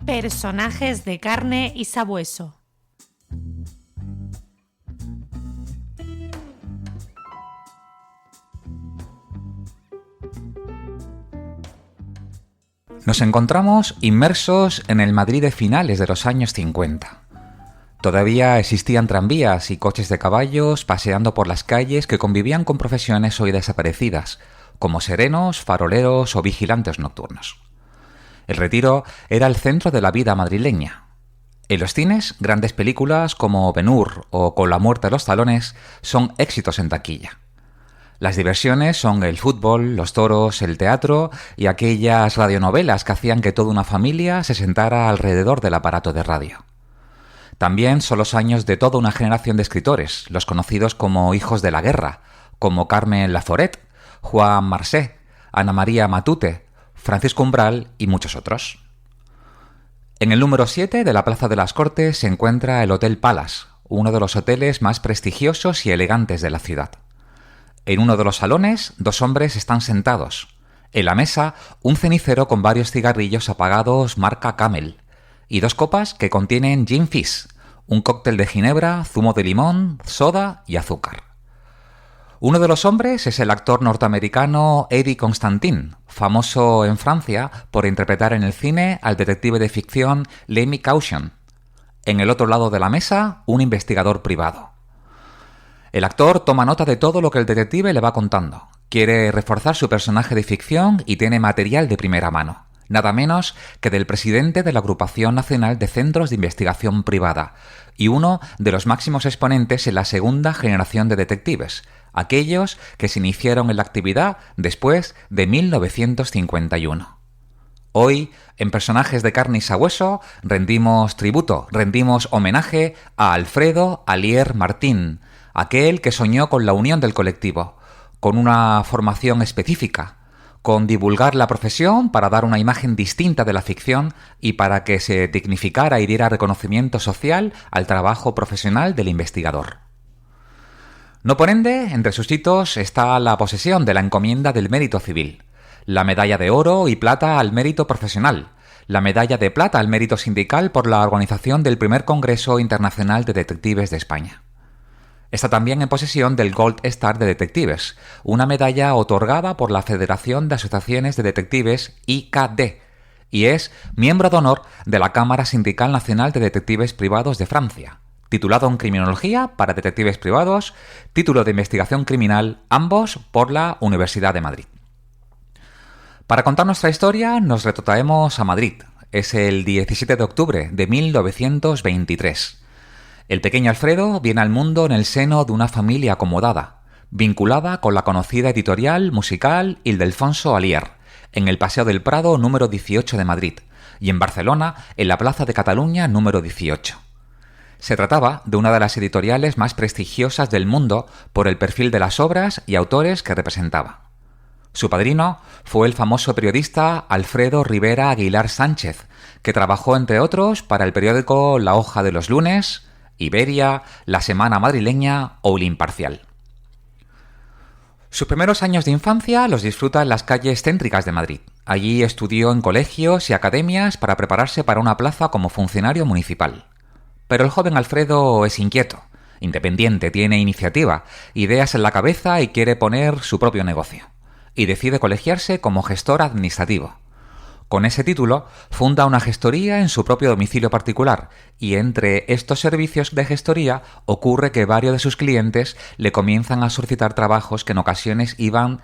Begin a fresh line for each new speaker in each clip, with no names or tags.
Personajes de carne y sabueso.
Nos encontramos inmersos en el Madrid de finales de los años 50. Todavía existían tranvías y coches de caballos paseando por las calles que convivían con profesiones hoy desaparecidas, como serenos, faroleros o vigilantes nocturnos. El Retiro era el centro de la vida madrileña. En los cines, grandes películas como Ben-Hur o Con la muerte a los talones son éxitos en taquilla. Las diversiones son el fútbol, los toros, el teatro y aquellas radionovelas que hacían que toda una familia se sentara alrededor del aparato de radio. También son los años de toda una generación de escritores, los conocidos como hijos de la guerra, como Carmen Laforet, Juan Marsé, Ana María Matute, Francisco Umbral y muchos otros. En el número 7 de la Plaza de las Cortes se encuentra el Hotel Palace, uno de los hoteles más prestigiosos y elegantes de la ciudad. En uno de los salones, dos hombres están sentados. En la mesa, un cenicero con varios cigarrillos apagados marca Camel y dos copas que contienen Gin Fizz, un cóctel de ginebra, zumo de limón, soda y azúcar. Uno de los hombres es el actor norteamericano Eddie Constantine, famoso en Francia por interpretar en el cine al detective de ficción Lemmy Caution. En el otro lado de la mesa, un investigador privado. El actor toma nota de todo lo que el detective le va contando. Quiere reforzar su personaje de ficción y tiene material de primera mano. Nada menos que del presidente de la Agrupación Nacional de Centros de Investigación Privada y uno de los máximos exponentes en la segunda generación de detectives, aquellos que se iniciaron en la actividad después de 1951. Hoy, en Personajes de carne y sabueso, rendimos tributo, rendimos homenaje a Alfredo Alier Martín, aquel que soñó con la unión del colectivo, con una formación específica, con divulgar la profesión para dar una imagen distinta de la ficción y para que se dignificara y diera reconocimiento social al trabajo profesional del investigador. No por ende, entre sus hitos está la posesión de la encomienda del mérito civil, la medalla de oro y plata al mérito profesional, la medalla de plata al mérito sindical por la organización del primer Congreso Internacional de Detectives de España. Está también en posesión del Gold Star de Detectives, una medalla otorgada por la Federación de Asociaciones de Detectives IKD, y es miembro de honor de la Cámara Sindical Nacional de Detectives Privados de Francia, titulado en Criminología para Detectives Privados, título de Investigación Criminal, ambos por la Universidad de Madrid. Para contar nuestra historia nos retrotraemos a Madrid. Es el 17 de octubre de 1923. El pequeño Alfredo viene al mundo en el seno de una familia acomodada, vinculada con la conocida editorial musical Ildefonso Alier, en el Paseo del Prado número 18 de Madrid, y en Barcelona, en la Plaza de Cataluña número 18. Se trataba de una de las editoriales más prestigiosas del mundo por el perfil de las obras y autores que representaba. Su padrino fue el famoso periodista Alfredo Rivera Aguilar Sánchez, que trabajó entre otros para el periódico La Hoja de los Lunes, Iberia, La Semana Madrileña o El Imparcial. Sus primeros años de infancia los disfruta en las calles céntricas de Madrid. Allí estudió en colegios y academias para prepararse para una plaza como funcionario municipal. Pero el joven Alfredo es inquieto, independiente, tiene iniciativa, ideas en la cabeza y quiere poner su propio negocio. Y decide colegiarse como gestor administrativo. Con ese título, funda una gestoría en su propio domicilio particular y entre estos servicios de gestoría ocurre que varios de sus clientes le comienzan a solicitar trabajos que en ocasiones iban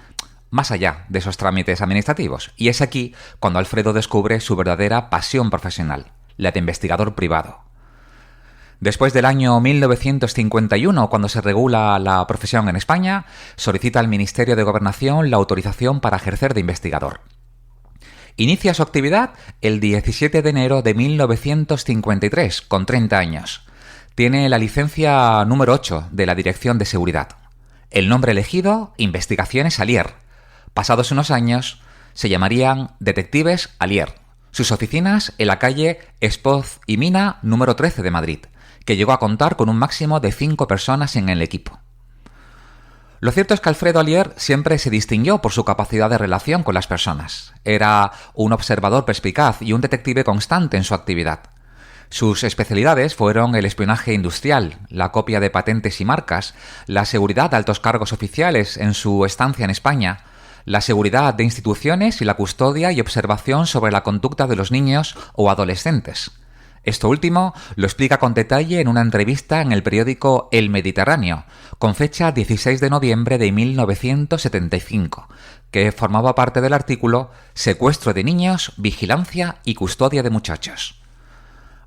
más allá de esos trámites administrativos. Y es aquí cuando Alfredo descubre su verdadera pasión profesional, la de investigador privado. Después del año 1951, cuando se regula la profesión en España, solicita al Ministerio de Gobernación la autorización para ejercer de investigador. Inicia su actividad el 17 de enero de 1953, con 30 años. Tiene la licencia número 8 de la Dirección de Seguridad. El nombre elegido, Investigaciones Alier. Pasados unos años, se llamarían Detectives Alier. Sus oficinas en la calle Espoz y Mina número 13 de Madrid, que llegó a contar con un máximo de 5 personas en el equipo. Lo cierto es que Alfredo Alier siempre se distinguió por su capacidad de relación con las personas. Era un observador perspicaz y un detective constante en su actividad. Sus especialidades fueron el espionaje industrial, la copia de patentes y marcas, la seguridad de altos cargos oficiales en su estancia en España, la seguridad de instituciones y la custodia y observación sobre la conducta de los niños o adolescentes. Esto último lo explica con detalle en una entrevista en el periódico El Mediterráneo, con fecha 16 de noviembre de 1975, que formaba parte del artículo Secuestro de niños, vigilancia y custodia de muchachos.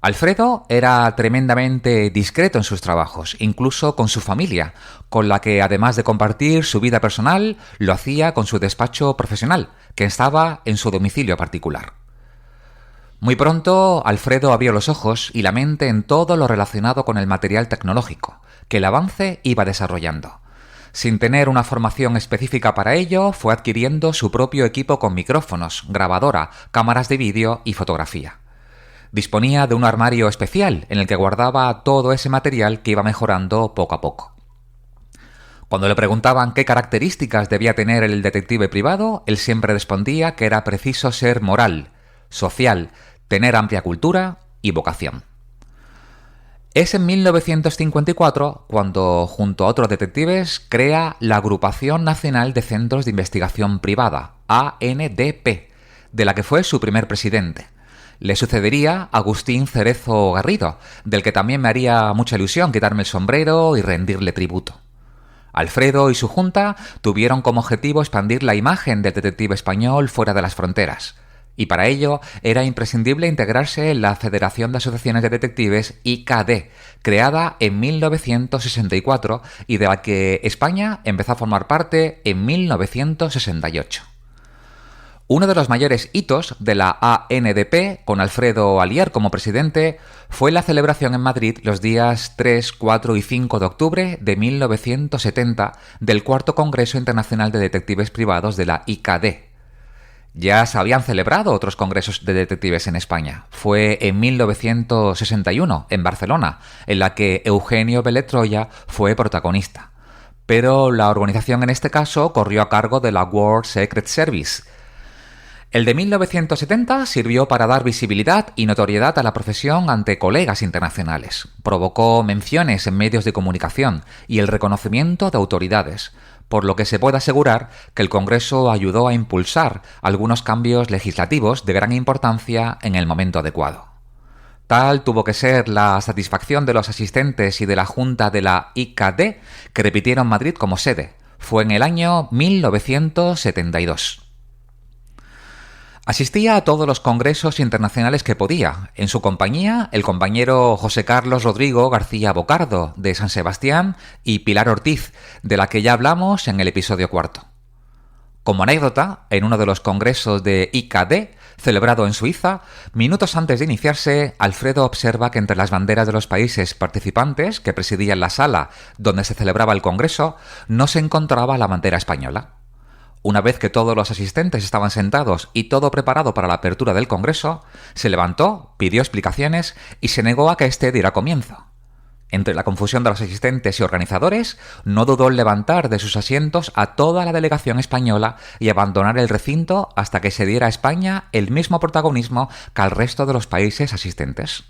Alfredo era tremendamente discreto en sus trabajos, incluso con su familia, con la que, además de compartir su vida personal, lo hacía con su despacho profesional, que estaba en su domicilio particular. Muy pronto, Alfredo abrió los ojos y la mente en todo lo relacionado con el material tecnológico, que el avance iba desarrollando. Sin tener una formación específica para ello, fue adquiriendo su propio equipo con micrófonos, grabadora, cámaras de vídeo y fotografía. Disponía de un armario especial en el que guardaba todo ese material que iba mejorando poco a poco. Cuando le preguntaban qué características debía tener el detective privado, él siempre respondía que era preciso ser moral, social, tener amplia cultura y vocación. Es en 1954 cuando, junto a otros detectives, crea la Agrupación Nacional de Centros de Investigación Privada, ANDP, de la que fue su primer presidente. Le sucedería Agustín Cerezo Garrido, del que también me haría mucha ilusión quitarme el sombrero y rendirle tributo. Alfredo y su junta tuvieron como objetivo expandir la imagen del detective español fuera de las fronteras, y para ello era imprescindible integrarse en la Federación de Asociaciones de Detectives IKD, creada en 1964 y de la que España empezó a formar parte en 1968. Uno de los mayores hitos de la ANDP, con Alfredo Alier como presidente, fue la celebración en Madrid los días 3, 4 y 5 de octubre de 1970 del Cuarto Congreso Internacional de Detectives Privados de la IKD. Ya se habían celebrado otros congresos de detectives en España. Fue en 1961, en Barcelona, en la que Eugenio Vélez Troya fue protagonista. Pero la organización en este caso corrió a cargo de la World Secret Service. El de 1970 sirvió para dar visibilidad y notoriedad a la profesión ante colegas internacionales. Provocó menciones en medios de comunicación y el reconocimiento de autoridades, por lo que se puede asegurar que el Congreso ayudó a impulsar algunos cambios legislativos de gran importancia en el momento adecuado. Tal tuvo que ser la satisfacción de los asistentes y de la Junta de la IKD, que repitieron Madrid como sede. Fue en el año 1972. Asistía a todos los congresos internacionales que podía. En su compañía, el compañero José Carlos Rodrigo García Bocardo, de San Sebastián, y Pilar Ortiz, de la que ya hablamos en el episodio 4. Como anécdota, en uno de los congresos de IKD, celebrado en Suiza, minutos antes de iniciarse, Alfredo observa que entre las banderas de los países participantes que presidían la sala donde se celebraba el congreso, no se encontraba la bandera española. Una vez que todos los asistentes estaban sentados y todo preparado para la apertura del congreso, se levantó, pidió explicaciones y se negó a que éste diera comienzo. Entre la confusión de los asistentes y organizadores, no dudó en levantar de sus asientos a toda la delegación española y abandonar el recinto hasta que se diera a España el mismo protagonismo que al resto de los países asistentes.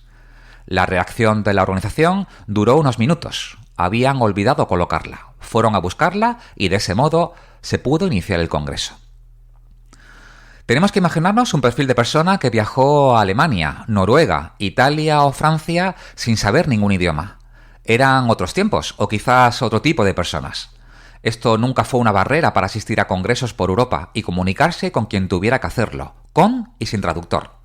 La reacción de la organización duró unos minutos. Habían olvidado colocarla. Fueron a buscarla y de ese modo se pudo iniciar el congreso. Tenemos que imaginarnos un perfil de persona que viajó a Alemania, Noruega, Italia o Francia sin saber ningún idioma. Eran otros tiempos, o quizás otro tipo de personas. Esto nunca fue una barrera para asistir a congresos por Europa y comunicarse con quien tuviera que hacerlo, con y sin traductor.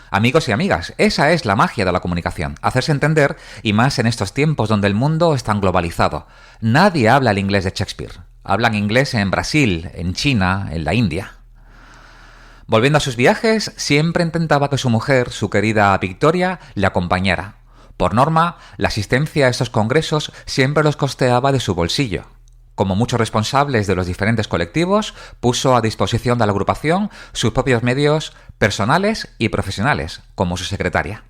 Amigos y amigas, esa es la magia de la comunicación, hacerse entender, y más en estos tiempos donde el mundo es tan globalizado. Nadie habla el inglés de Shakespeare. Hablan inglés en Brasil, en China, en la India. Volviendo a sus viajes, siempre intentaba que su mujer, su querida Victoria, le acompañara. Por norma, la asistencia a estos congresos siempre los costeaba de su bolsillo. Como muchos responsables de los diferentes colectivos, puso a disposición de la agrupación sus propios medios personales y profesionales, como su secretaria.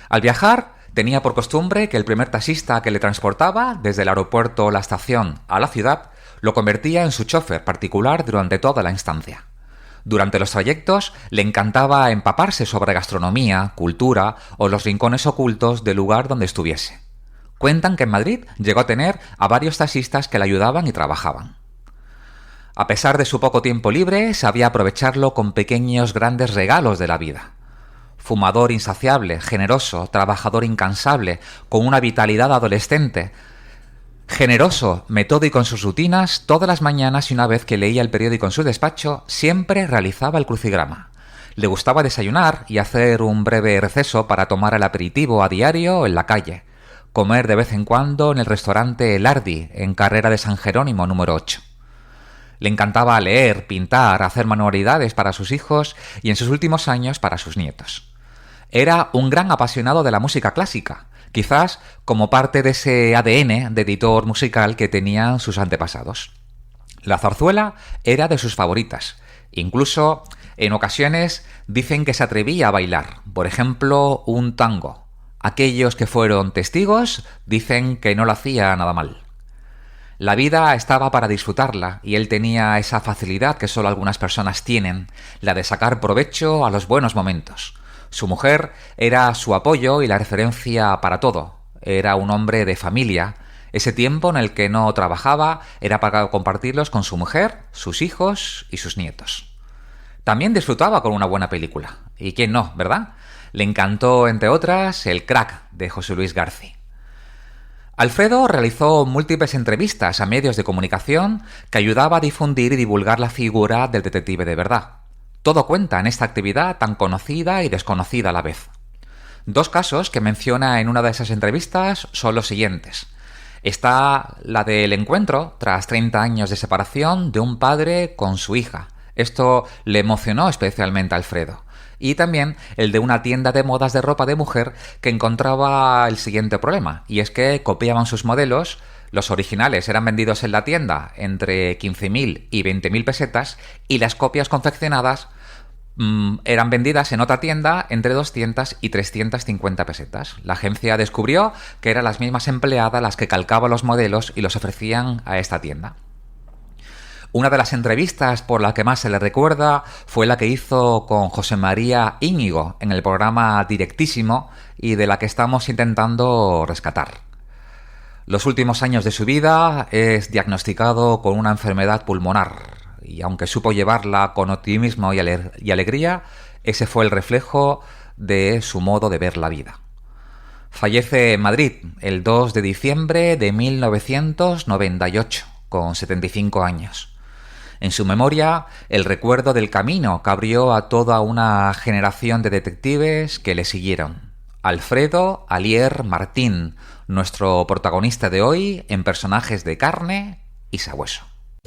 Al viajar, tenía por costumbre que el primer taxista que le transportaba desde el aeropuerto o la estación a la ciudad Lo convertía en su chofer particular durante toda la instancia. Durante los trayectos le encantaba empaparse sobre gastronomía, cultura o los rincones ocultos del lugar donde estuviese. Cuentan que en Madrid llegó a tener a varios taxistas que le ayudaban y trabajaban. A pesar de su poco tiempo libre, sabía aprovecharlo con pequeños grandes regalos de la vida. Fumador insaciable, generoso, trabajador incansable, con una vitalidad adolescente. Generoso, metódico en sus rutinas, todas las mañanas y una vez que leía el periódico en su despacho, siempre realizaba el crucigrama. Le gustaba desayunar y hacer un breve receso para tomar el aperitivo a diario en la calle. Comer de vez en cuando en el restaurante El Ardi, en Carrera de San Jerónimo número 8. Le encantaba leer, pintar, hacer manualidades para sus hijos y en sus últimos años para sus nietos. Era un gran apasionado de la música clásica, quizás como parte de ese ADN de editor musical que tenían sus antepasados. La zarzuela era de sus favoritas. Incluso, en ocasiones, dicen que se atrevía a bailar, por ejemplo, un tango. Aquellos que fueron testigos dicen que no lo hacía nada mal. La vida estaba para disfrutarla y él tenía esa facilidad que solo algunas personas tienen, la de sacar provecho a los buenos momentos. Su mujer era su apoyo y la referencia para todo. Era un hombre de familia. Ese tiempo en el que no trabajaba era para compartirlos con su mujer, sus hijos y sus nietos. También disfrutaba con una buena película. ¿Y quién no, verdad? Le encantó, entre otras, El Crack, de José Luis García. Alfredo realizó múltiples entrevistas a medios de comunicación que ayudaba a difundir y divulgar la figura del detective de verdad. Todo cuenta en esta actividad tan conocida y desconocida a la vez. Dos casos que menciona en una de esas entrevistas son los siguientes. Está la del encuentro, tras 30 años de separación, de un padre con su hija. Esto le emocionó especialmente a Alfredo. Y también el de una tienda de modas de ropa de mujer que encontraba el siguiente problema, y es que copiaban sus modelos. Los originales eran vendidos en la tienda entre 15.000 y 20.000 pesetas y las copias confeccionadas eran vendidas en otra tienda entre 200 y 350 pesetas. La agencia descubrió que eran las mismas empleadas las que calcaban los modelos y los ofrecían a esta tienda. Una de las entrevistas por la que más se le recuerda fue la que hizo con José María Íñigo en el programa Directísimo y de la que estamos intentando rescatar. Los últimos años de su vida es diagnosticado con una enfermedad pulmonar y aunque supo llevarla con optimismo y alegría, ese fue el reflejo de su modo de ver la vida. Fallece en Madrid el 2 de diciembre de 1998, con 75 años. En su memoria, el recuerdo del camino que abrió a toda una generación de detectives que le siguieron. Alfredo Alier Martín, nuestro protagonista de hoy en Personajes de Carne y Sabueso.